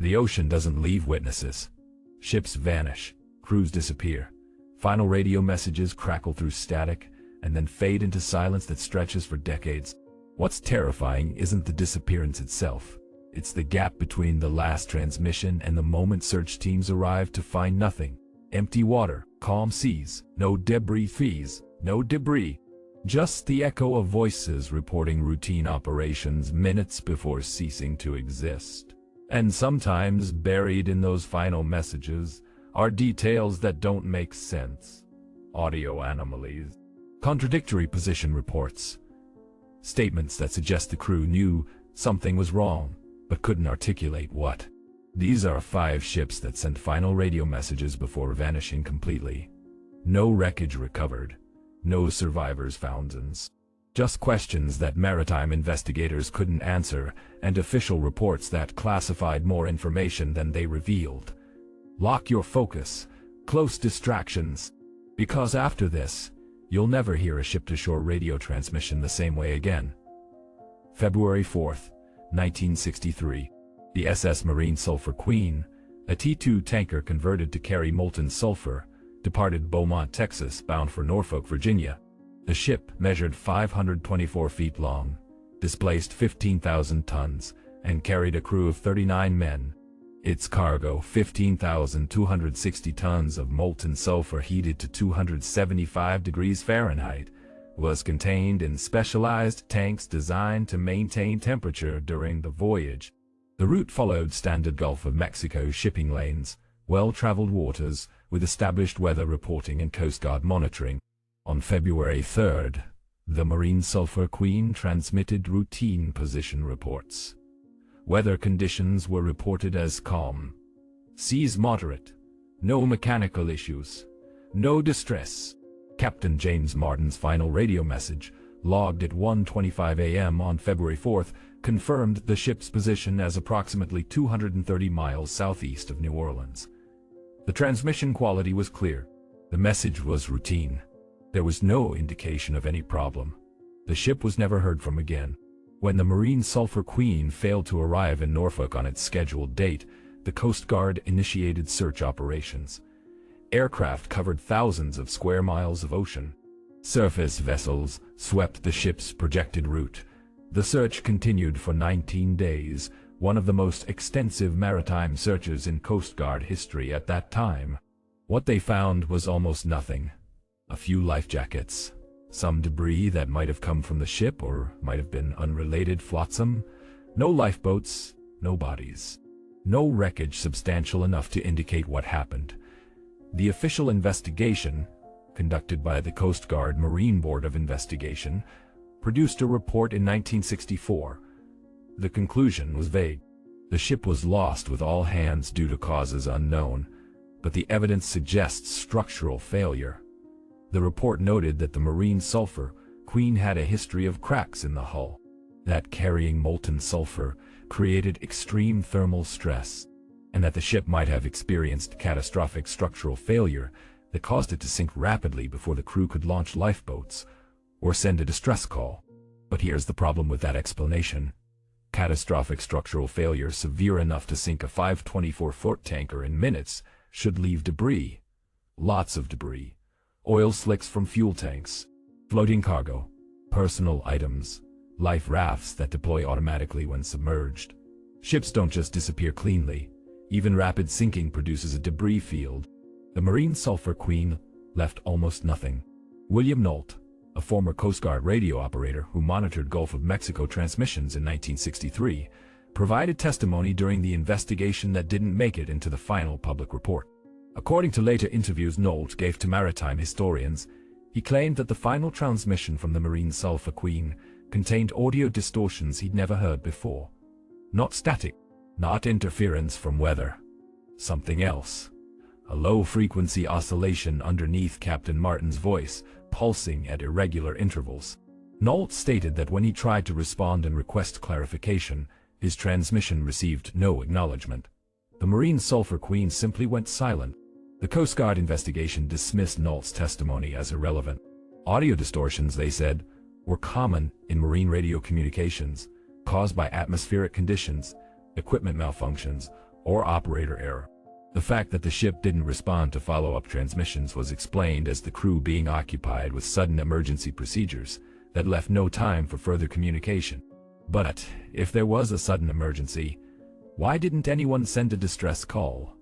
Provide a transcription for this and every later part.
The ocean doesn't leave witnesses. Ships vanish, crews disappear, final radio messages crackle through static, and then fade into silence that stretches for decades. What's terrifying isn't the disappearance itself. It's the gap between the last transmission and the moment search teams arrive to find nothing. Empty water, calm seas, no debris. Just the echo of voices reporting routine operations minutes before ceasing to exist. And sometimes buried in those final messages are details that don't make sense. Audio anomalies. Contradictory position reports. Statements that suggest the crew knew something was wrong, but couldn't articulate what. These are 5 ships that sent final radio messages before vanishing completely. No wreckage recovered. No survivors found. Just questions that maritime investigators couldn't answer, and official reports that classified more information than they revealed. Lock your focus. Close distractions. Because after this, you'll never hear a ship-to-shore radio transmission the same way again. February 4th, 1963. The SS Marine Sulphur Queen, a T2 tanker converted to carry molten sulfur, departed Beaumont, Texas, bound for Norfolk, Virginia. The ship measured 524 feet long, displaced 15,000 tons, and carried a crew of 39 men. Its cargo, 15,260 tons of molten sulfur heated to 275 degrees Fahrenheit, was contained in specialized tanks designed to maintain temperature during the voyage. The route followed standard Gulf of Mexico shipping lanes, well-traveled waters, with established weather reporting and Coast Guard monitoring. On February 3rd, the Marine Sulphur Queen transmitted routine position reports. Weather conditions were reported as calm. Seas moderate. No mechanical issues. No distress. Captain James Martin's final radio message, logged at 1:25 a.m. on February 4th, confirmed the ship's position as approximately 230 miles southeast of New Orleans. The transmission quality was clear. The message was routine. There was no indication of any problem. The ship was never heard from again. When the Marine Sulphur Queen failed to arrive in Norfolk on its scheduled date, the Coast Guard initiated search operations. Aircraft covered thousands of square miles of ocean. Surface vessels swept the ship's projected route. The search continued for 19 days, one of the most extensive maritime searches in Coast Guard history at that time. What they found was almost nothing. A few life jackets, some debris that might have come from the ship or might have been unrelated flotsam, no lifeboats, no bodies, no wreckage substantial enough to indicate what happened. The official investigation, conducted by the Coast Guard Marine Board of Investigation, produced a report in 1964. The conclusion was vague. The ship was lost with all hands due to causes unknown, but the evidence suggests structural failure. The report noted that the Marine Sulphur Queen had a history of cracks in the hull, that carrying molten sulfur created extreme thermal stress, and that the ship might have experienced catastrophic structural failure that caused it to sink rapidly before the crew could launch lifeboats or send a distress call. But here's the problem with that explanation. Catastrophic structural failure severe enough to sink a 524-foot tanker in minutes should leave debris. Lots of debris. Oil slicks from fuel tanks, floating cargo, personal items, life rafts that deploy automatically when submerged. Ships don't just disappear cleanly. Even rapid sinking produces a debris field. The Marine Sulphur Queen left almost nothing. William Nolt, a former Coast Guard radio operator who monitored Gulf of Mexico transmissions in 1963, provided testimony during the investigation that didn't make it into the final public report. According to later interviews Nolt gave to maritime historians, he claimed that the final transmission from the Marine Sulphur Queen contained audio distortions he'd never heard before. Not static, not interference from weather. Something else. A low-frequency oscillation underneath Captain Martin's voice, pulsing at irregular intervals. Nolt stated that when he tried to respond and request clarification, his transmission received no acknowledgement. The Marine Sulphur Queen simply went silent. The Coast Guard investigation dismissed Nolt's testimony as irrelevant. Audio distortions, they said, were common in marine radio communications, caused by atmospheric conditions, equipment malfunctions, or operator error. The fact that the ship didn't respond to follow-up transmissions was explained as the crew being occupied with sudden emergency procedures that left no time for further communication. But if there was a sudden emergency, why didn't anyone send a distress call?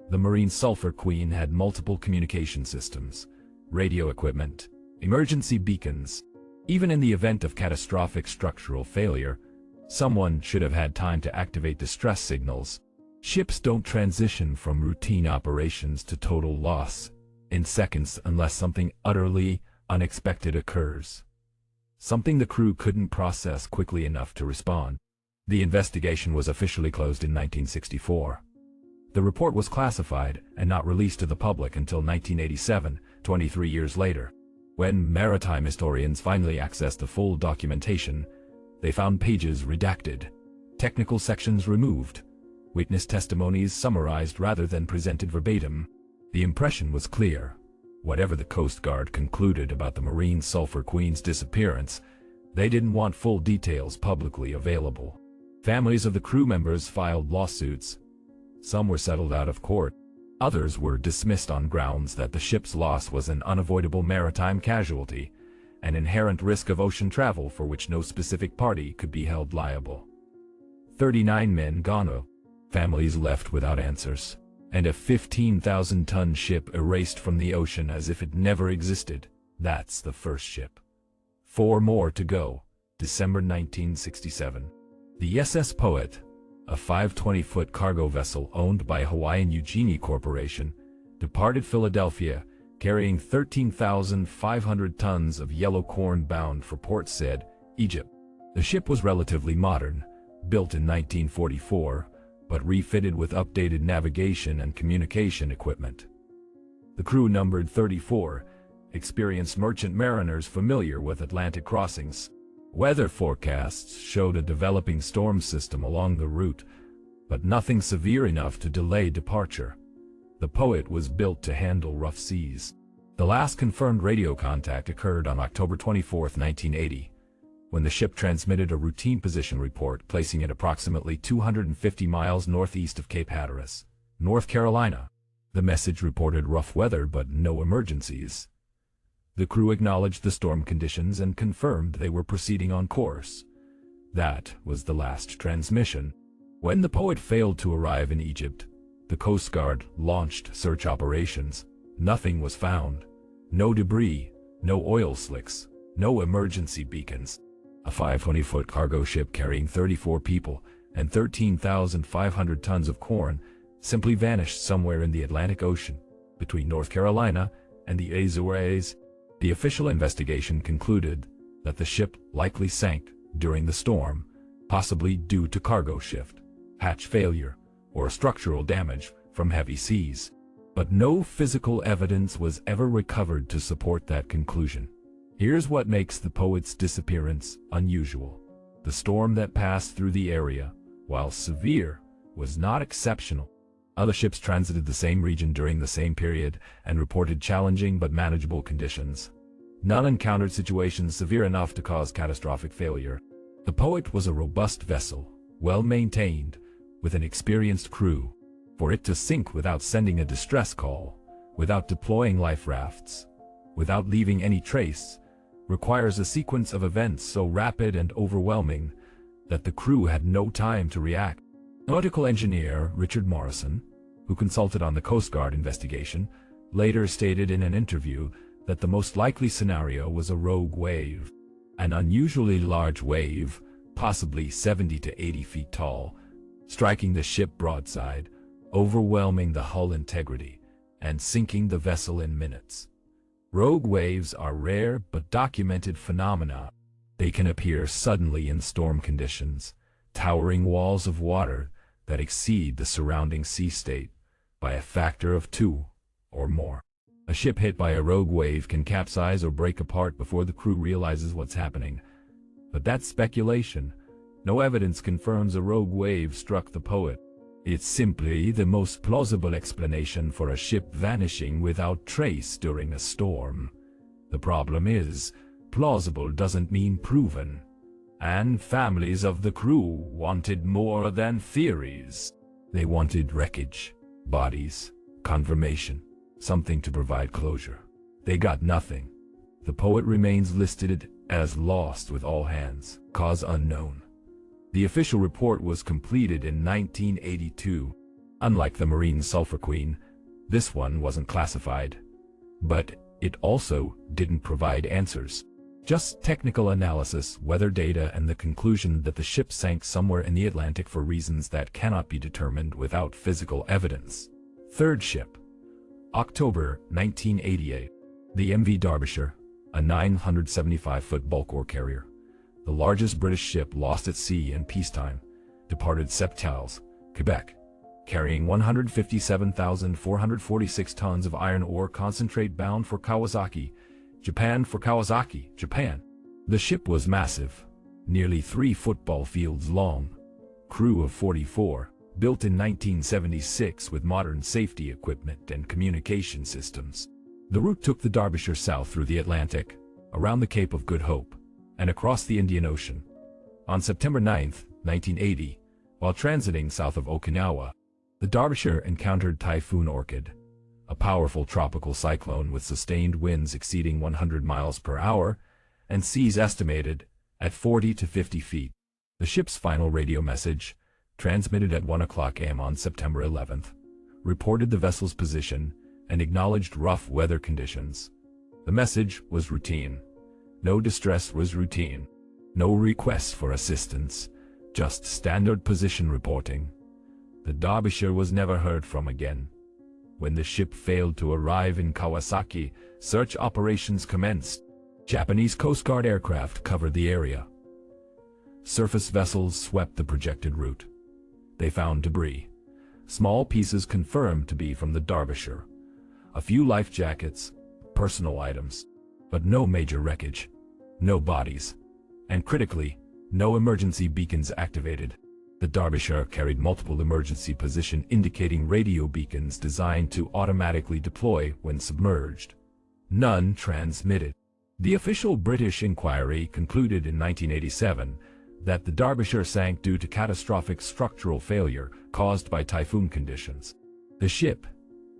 The Marine Sulphur Queen had multiple communication systems, radio equipment, emergency beacons. Even in the event of catastrophic structural failure, someone should have had time to activate distress signals. Ships don't transition from routine operations to total loss in seconds unless something utterly unexpected occurs. Something the crew couldn't process quickly enough to respond. The investigation was officially closed in 1964. The report was classified and not released to the public until 1987, 23 years later. When maritime historians finally accessed the full documentation, they found pages redacted, technical sections removed, witness testimonies summarized rather than presented verbatim. The impression was clear. Whatever the Coast Guard concluded about the Marine Sulphur Queen's disappearance, they didn't want full details publicly available. Families of the crew members filed lawsuits. Some were settled out of court. Others were dismissed on grounds that the ship's loss was an unavoidable maritime casualty, an inherent risk of ocean travel for which no specific party could be held liable. 39 men gone. Families left without answers, and a 15,000-ton ship erased from the ocean as if it never existed. That's the first ship. 4 more to go. December 1967. The SS Poet, a 520-foot cargo vessel owned by Hawaiian Eugenie Corporation, departed Philadelphia carrying 13,500 tons of yellow corn bound for Port Said, Egypt. The ship was relatively modern, built in 1944, but refitted with updated navigation and communication equipment. The crew numbered 34, experienced merchant mariners familiar with Atlantic crossings. Weather forecasts showed a developing storm system along the route, but nothing severe enough to delay departure. The Poet was built to handle rough seas. The last confirmed radio contact occurred on October 24, 1980. When the ship transmitted a routine position report placing it approximately 250 miles northeast of Cape Hatteras, North Carolina. The message reported rough weather but no emergencies. The crew acknowledged the storm conditions and confirmed they were proceeding on course. That was the last transmission. When the Poet failed to arrive in Egypt, the Coast Guard launched search operations. Nothing was found. No debris, no oil slicks, no emergency beacons. A 520-foot cargo ship carrying 34 people and 13,500 tons of corn simply vanished somewhere in the Atlantic Ocean, between North Carolina and the Azores. The official investigation concluded that the ship likely sank during the storm, possibly due to cargo shift, hatch failure, or structural damage from heavy seas. But no physical evidence was ever recovered to support that conclusion. Here's what makes the Poet's disappearance unusual. The storm that passed through the area, while severe, was not exceptional. Other ships transited the same region during the same period and reported challenging but manageable conditions. None encountered situations severe enough to cause catastrophic failure. The Poet was a robust vessel, well-maintained, with an experienced crew. For it to sink without sending a distress call, without deploying life rafts, without leaving any trace, requires a sequence of events so rapid and overwhelming that the crew had no time to react. Nautical engineer Richard Morrison, who consulted on the Coast Guard investigation, later stated in an interview that the most likely scenario was a rogue wave. An unusually large wave, possibly 70 to 80 feet tall, striking the ship broadside, overwhelming the hull integrity, and sinking the vessel in minutes. Rogue waves are rare but documented phenomena. They can appear suddenly in storm conditions, towering walls of water that exceed the surrounding sea state by a factor of 2 or more. A ship hit by a rogue wave can capsize or break apart before the crew realizes what's happening. But that's speculation. No evidence confirms a rogue wave struck the Poet. It's simply the most plausible explanation for a ship vanishing without trace during a storm. The problem is, plausible doesn't mean proven. And families of the crew wanted more than theories. They wanted wreckage, bodies, confirmation, something to provide closure. They got nothing. The poet remains listed as lost with all hands, cause unknown. The official report was completed in 1982. Unlike the Marine Sulphur Queen, this one wasn't classified. But it also didn't provide answers. Just technical analysis, weather data, and the conclusion that the ship sank somewhere in the Atlantic for reasons that cannot be determined without physical evidence. Third ship. October 1988. The MV Derbyshire, a 975-foot bulk ore carrier, the largest British ship lost at sea in peacetime, departed Septiles, Quebec, carrying 157,446 tons of iron ore concentrate bound for Kawasaki, Japan. The ship was massive, nearly 3 football fields long, crew of 44, built in 1976 with modern safety equipment and communication systems. The route took the Derbyshire south through the Atlantic, around the Cape of Good Hope, and across the Indian Ocean. On September 9, 1980, while transiting south of Okinawa, the Derbyshire encountered Typhoon Orchid, a powerful tropical cyclone with sustained winds exceeding 100 miles per hour and seas estimated at 40 to 50 feet. The ship's final radio message, transmitted at 1:00 a.m. on September 11th, reported the vessel's position and acknowledged rough weather conditions. The message was routine. No distress was routine. No requests for assistance, just standard position reporting. The Derbyshire was never heard from again. When the ship failed to arrive in Kawasaki, search operations commenced. Japanese Coast Guard aircraft covered the area. Surface vessels swept the projected route. They found debris, small pieces confirmed to be from the Derbyshire, a few life jackets, personal items, but no major wreckage, no bodies, and critically, no emergency beacons activated. The Derbyshire carried multiple emergency position indicating radio beacons designed to automatically deploy when submerged. None transmitted. The official British inquiry concluded in 1987 that the Derbyshire sank due to catastrophic structural failure caused by typhoon conditions. The ship,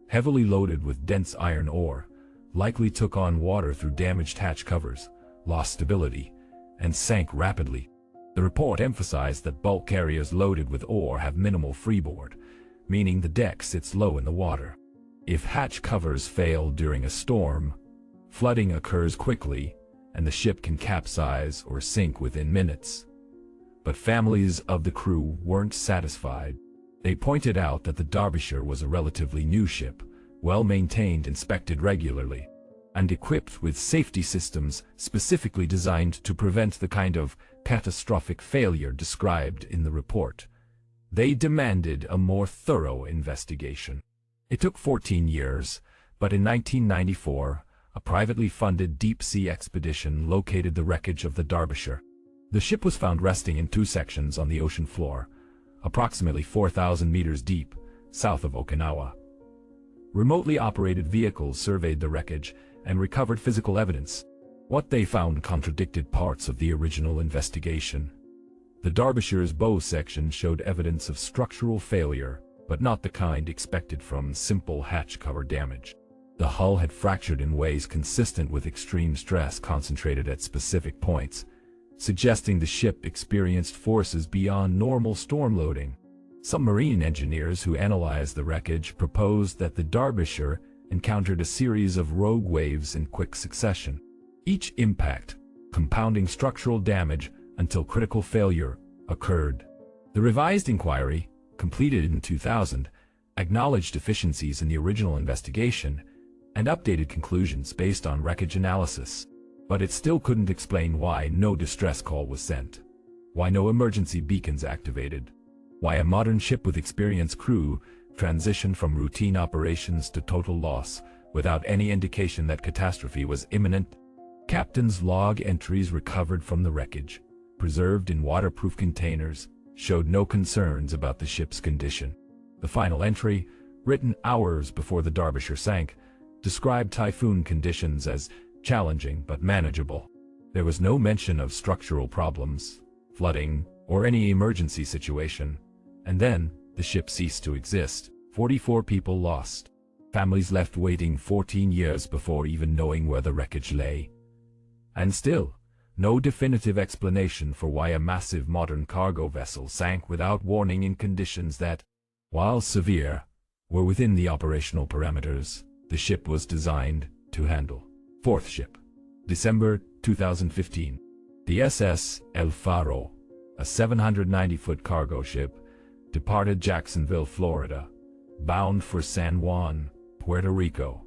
heavily loaded with dense iron ore, likely took on water through damaged hatch covers, lost stability, and sank rapidly. The report emphasized that bulk carriers loaded with ore have minimal freeboard, meaning the deck sits low in the water. If hatch covers fail during a storm, flooding occurs quickly, and the ship can capsize or sink within minutes. But families of the crew weren't satisfied. They pointed out that the Derbyshire was a relatively new ship, well-maintained, inspected regularly, and equipped with safety systems specifically designed to prevent the kind of catastrophic failure described in the report. They demanded a more thorough investigation. It took 14 years, but in 1994, a privately funded deep-sea expedition located the wreckage of the Derbyshire. The ship was found resting in 2 sections on the ocean floor, approximately 4,000 meters deep, south of Okinawa. Remotely operated vehicles surveyed the wreckage and recovered physical evidence. What they found contradicted parts of the original investigation. The Derbyshire's bow section showed evidence of structural failure, but not the kind expected from simple hatch cover damage. The hull had fractured in ways consistent with extreme stress concentrated at specific points, suggesting the ship experienced forces beyond normal storm loading. Some marine engineers who analyzed the wreckage proposed that the Derbyshire encountered a series of rogue waves in quick succession, each impact compounding structural damage until critical failure occurred. The revised inquiry, completed in 2000, acknowledged deficiencies in the original investigation and updated conclusions based on wreckage analysis. But it still couldn't explain why no distress call was sent, why no emergency beacons activated, why a modern ship with experienced crew transitioned from routine operations to total loss without any indication that catastrophe was imminent. Captain's log entries recovered from the wreckage, preserved in waterproof containers, showed no concerns about the ship's condition. The final entry, written hours before the Derbyshire sank, described typhoon conditions as challenging but manageable. There was no mention of structural problems, flooding, or any emergency situation. And then, The ship ceased to exist. 44 people lost. Families left waiting 14 years before even knowing where the wreckage lay. And still, no definitive explanation for why a massive modern cargo vessel sank without warning in conditions that, while severe, were within the operational parameters the ship was designed to handle. Fourth ship. December 2015. The SS El Faro, a 790-foot cargo ship, departed Jacksonville, Florida, bound for San Juan, Puerto Rico.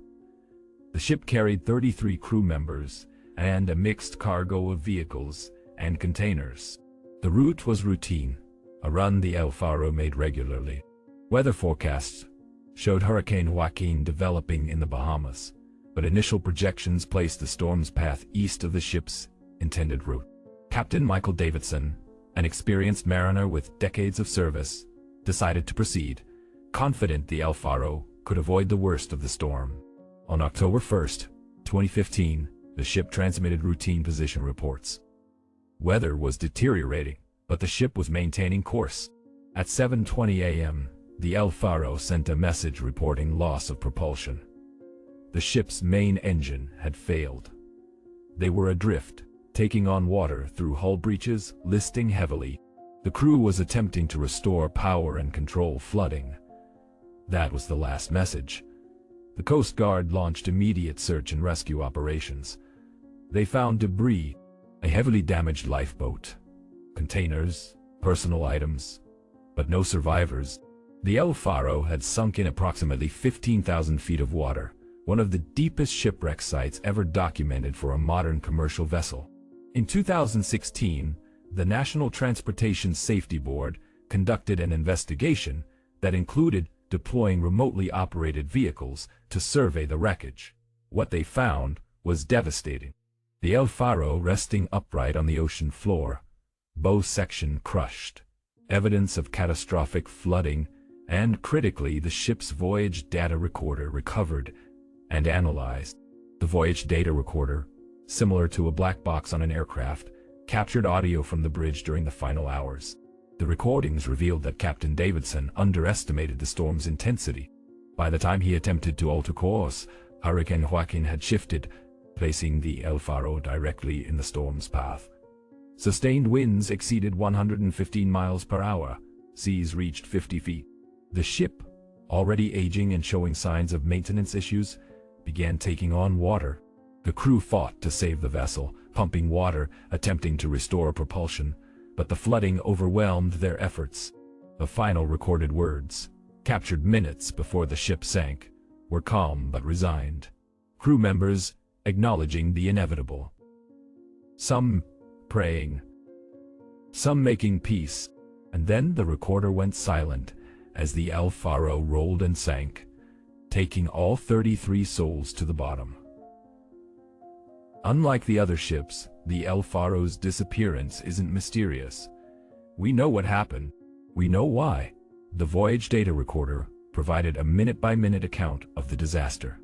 The ship carried 33 crew members and a mixed cargo of vehicles and containers. The route was routine, a run the El Faro made regularly. Weather forecasts showed Hurricane Joaquin developing in the Bahamas, but initial projections placed the storm's path east of the ship's intended route. Captain Michael Davidson, an experienced mariner with decades of service, decided to proceed, confident the El Faro could avoid the worst of the storm. On October 1, 2015, the ship transmitted routine position reports. Weather was deteriorating, but the ship was maintaining course. At 7:20 a.m., the El Faro sent a message reporting loss of propulsion. The ship's main engine had failed. They were adrift, taking on water through hull breaches, listing heavily. The crew was attempting to restore power and control flooding. That was the last message. The Coast Guard launched immediate search and rescue operations. They found debris, a heavily damaged lifeboat, containers, personal items, but no survivors. The El Faro had sunk in approximately 15,000 feet of water, one of the deepest shipwreck sites ever documented for a modern commercial vessel. In 2016, the National Transportation Safety Board conducted an investigation that included deploying remotely operated vehicles to survey the wreckage. What they found was devastating. The El Faro resting upright on the ocean floor, bow section crushed, evidence of catastrophic flooding, and critically, the ship's voyage data recorder recovered and analyzed. The voyage data recorder, similar to a black box on an aircraft, captured audio from the bridge during the final hours. The recordings revealed that Captain Davidson underestimated the storm's intensity. By the time he attempted to alter course, Hurricane Joaquin had shifted, placing the El Faro directly in the storm's path. Sustained winds exceeded 115 miles per hour. Seas reached 50 feet. The ship, already aging and showing signs of maintenance issues, began taking on water. The crew fought to save the vessel, pumping water, attempting to restore propulsion, but the flooding overwhelmed their efforts. The final recorded words, captured minutes before the ship sank, were calm but resigned. Crew members acknowledging the inevitable. Some praying, some making peace, and then the recorder went silent as the El Faro rolled and sank, taking all 33 souls to the bottom. Unlike the other ships, the El Faro's disappearance isn't mysterious. We know what happened. We know why. The voyage data recorder provided a minute-by-minute account of the disaster.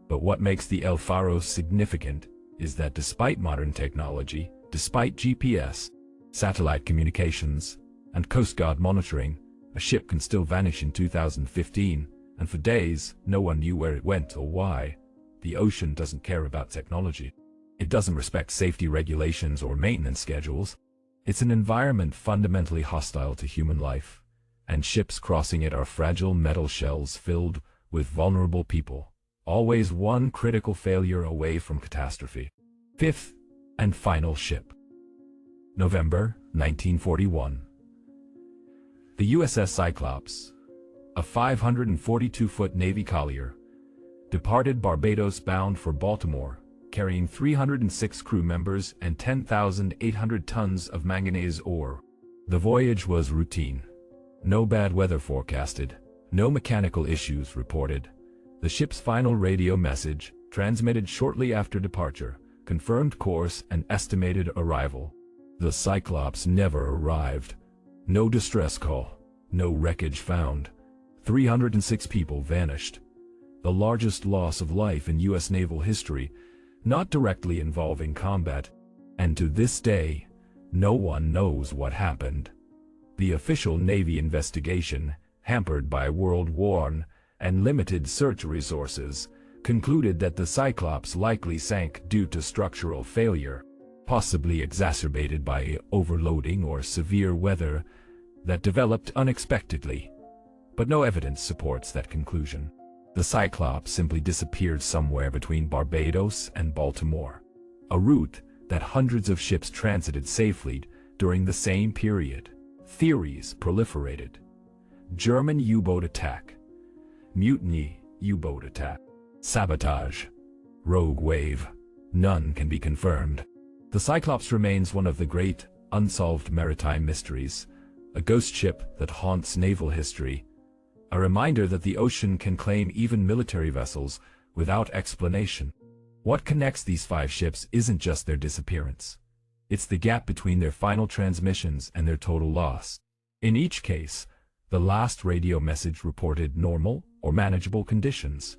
But what makes the El Faro significant is that despite modern technology, despite GPS, satellite communications, and Coast Guard monitoring, a ship can still vanish in 2015, and for days, no one knew where it went or why. The ocean doesn't care about technology. It doesn't respect safety regulations or maintenance schedules. It's an environment fundamentally hostile to human life, and ships crossing it are fragile metal shells filled with vulnerable people, always one critical failure away from catastrophe. Fifth and final ship. November 1941. The USS Cyclops, a 542-foot Navy collier, departed Barbados bound for Baltimore, carrying 306 crew members and 10,800 tons of manganese ore. The voyage was routine. No bad weather forecasted, no mechanical issues reported. The ship's final radio message, transmitted shortly after departure, confirmed course and estimated arrival. The Cyclops never arrived. No distress call, no wreckage found. 306 people vanished. The largest loss of life in U.S. naval history, not directly involving combat. And to this day, no one knows what happened. The official Navy investigation, hampered by World War I and limited search resources, concluded that the Cyclops likely sank due to structural failure, possibly exacerbated by overloading or severe weather that developed unexpectedly. But no evidence supports that conclusion. The Cyclops simply disappeared somewhere between Barbados and Baltimore, a route that hundreds of ships transited safely during the same period. Theories proliferated. German U-boat attack, mutiny, U-boat attack, sabotage, rogue wave. None can be confirmed. The Cyclops remains one of the great, unsolved maritime mysteries, a ghost ship that haunts naval history, a reminder that the ocean can claim even military vessels without explanation. What connects these 5 ships isn't just their disappearance. It's the gap between their final transmissions and their total loss. In each case, the last radio message reported normal or manageable conditions.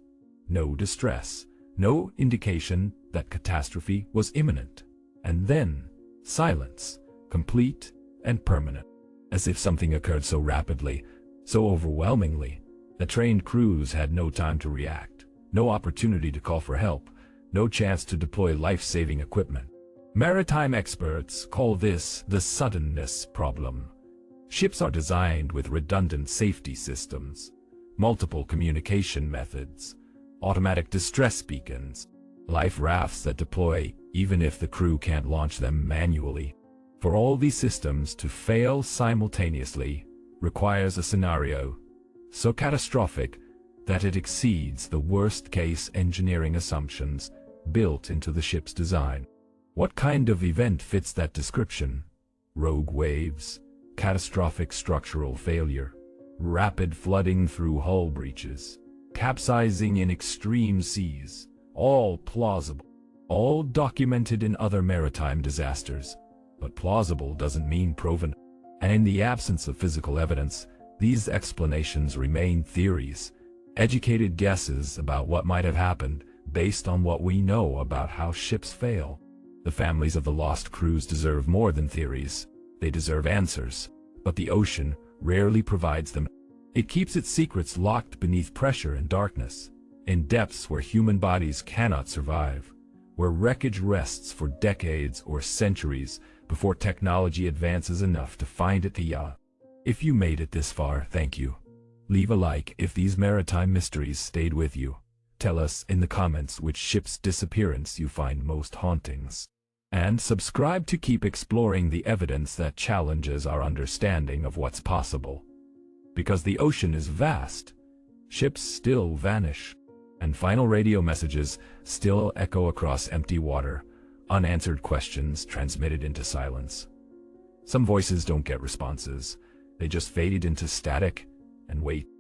No distress, no indication that catastrophe was imminent. And then, silence, complete and permanent. As if something occurred so rapidly, so overwhelmingly, that trained crews had no time to react, no opportunity to call for help, no chance to deploy life-saving equipment. Maritime experts call this the suddenness problem. Ships are designed with redundant safety systems, multiple communication methods, automatic distress beacons, life rafts that deploy even if the crew can't launch them manually. For all these systems to fail simultaneously requires a scenario so catastrophic that it exceeds the worst-case engineering assumptions built into the ship's design. What kind of event fits that description? Rogue waves, catastrophic structural failure, rapid flooding through hull breaches, capsizing in extreme seas, all plausible, all documented in other maritime disasters. But plausible doesn't mean proven. And in the absence of physical evidence, these explanations remain theories, educated guesses about what might have happened based on what we know about how ships fail. The families of the lost crews deserve more than theories. They deserve answers. But the ocean rarely provides them. It keeps its secrets locked beneath pressure and darkness, in depths where human bodies cannot survive, where wreckage rests for decades or centuries before technology advances enough to find it. If you made it this far, thank you. Leave a like if these maritime mysteries stayed with you. Tell us in the comments which ship's disappearance you find most haunting. And subscribe to keep exploring the evidence that challenges our understanding of what's possible. Because the ocean is vast, ships still vanish, and final radio messages still echo across empty water, unanswered questions transmitted into silence. Some voices don't get responses, they just fade into static and wait.